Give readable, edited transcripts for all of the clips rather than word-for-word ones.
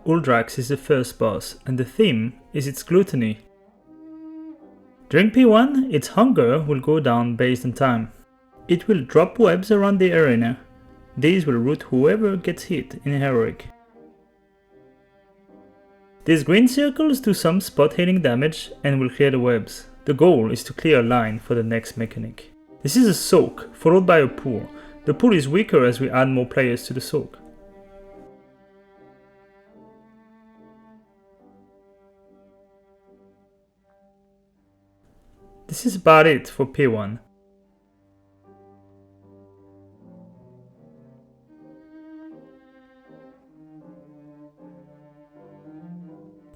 Uldrax is the first boss, and the theme is its gluttony. During P1, its hunger will go down based on time. It will drop webs around the arena. These will root whoever gets hit in heroic. These green circles do some spot healing damage and will clear the webs. The goal is to clear a line for the next mechanic. This is a soak, followed by a pool. The pool is weaker as we add more players to the soak. This is about it for P1.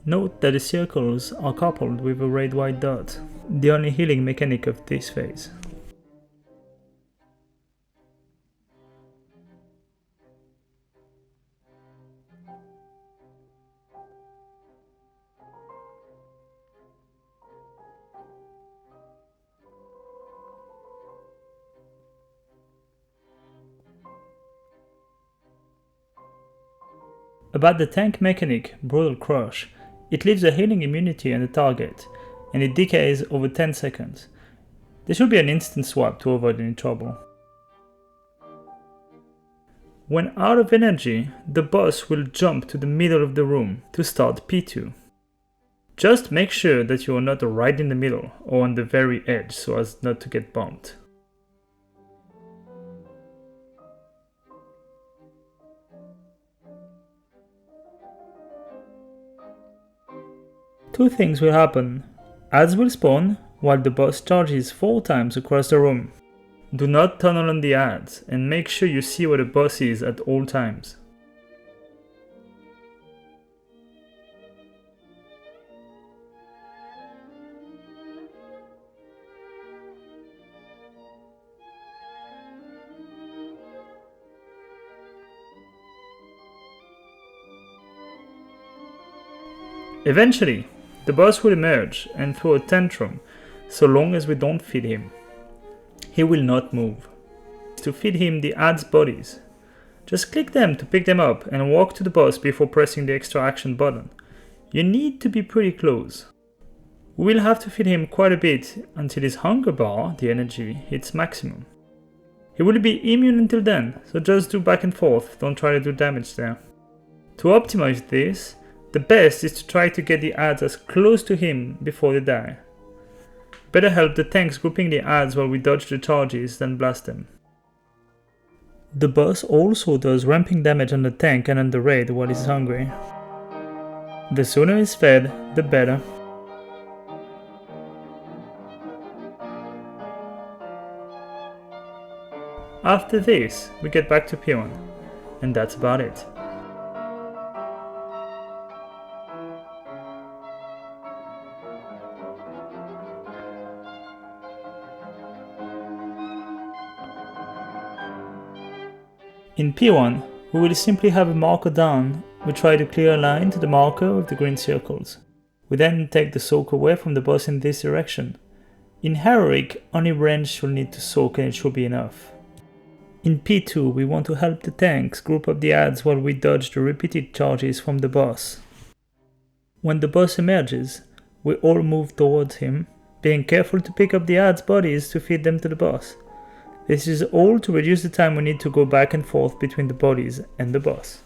Note that the circles are coupled with a red white dot, the only healing mechanic of this phase. About the tank mechanic, Brutal Crush, it leaves a healing immunity on the target, and it decays over 10 seconds. There should be an instant swap to avoid any trouble. When out of energy, the boss will jump to the middle of the room to start P2. Just make sure that you are not right in the middle or on the very edge so as not to get bumped. Two things will happen. Ads will spawn while the boss charges 4 times across the room. Do not tunnel on the ads and make sure you see where the boss is at all times. Eventually, the boss will emerge and throw a tantrum so long as we don't feed him. He will not move. To feed him the ads bodies, just click them to pick them up and walk to the boss before pressing the extra action button. You need to be pretty close. We will have to feed him quite a bit until his hunger bar, the energy, hits maximum. He will be immune until then, so just do back and forth, don't try to do damage there. To optimize this, the best is to try to get the ads as close to him before they die. Better help the tanks grouping the ads while we dodge the charges than blast them. The boss also does ramping damage on the tank and on the raid while he's hungry. The sooner he's fed, the better. After this, we get back to P1, and that's about it. In P1, we will simply have a marker down. We try to clear a line to the marker with the green circles. We then take the soak away from the boss in this direction. In Heroic, only range will need to soak and it should be enough. In P2, we want to help the tanks group up the ads while we dodge the repeated charges from the boss. When the boss emerges, we all move towards him, being careful to pick up the ads bodies to feed them to the boss. This is all to reduce the time we need to go back and forth between the bodies and the boss.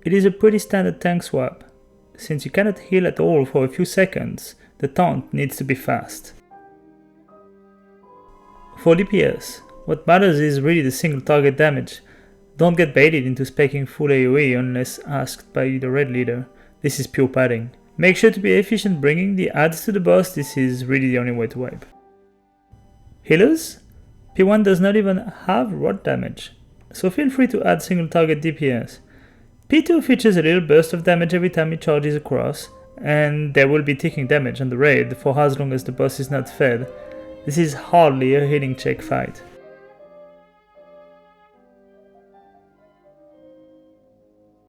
It is a pretty standard tank swap. Since you cannot heal at all for a few seconds, the taunt needs to be fast. For DPS, what matters is really the single target damage. Don't get baited into speccing full AoE unless asked by the red leader. This is pure padding. Make sure to be efficient bringing the ads to the boss, this is really the only way to wipe. Healers? P1 does not even have rot damage, so feel free to add single target DPS. P2 features a little burst of damage every time it charges across, and there will be ticking damage on the raid for as long as the boss is not fed. This is hardly a healing check fight.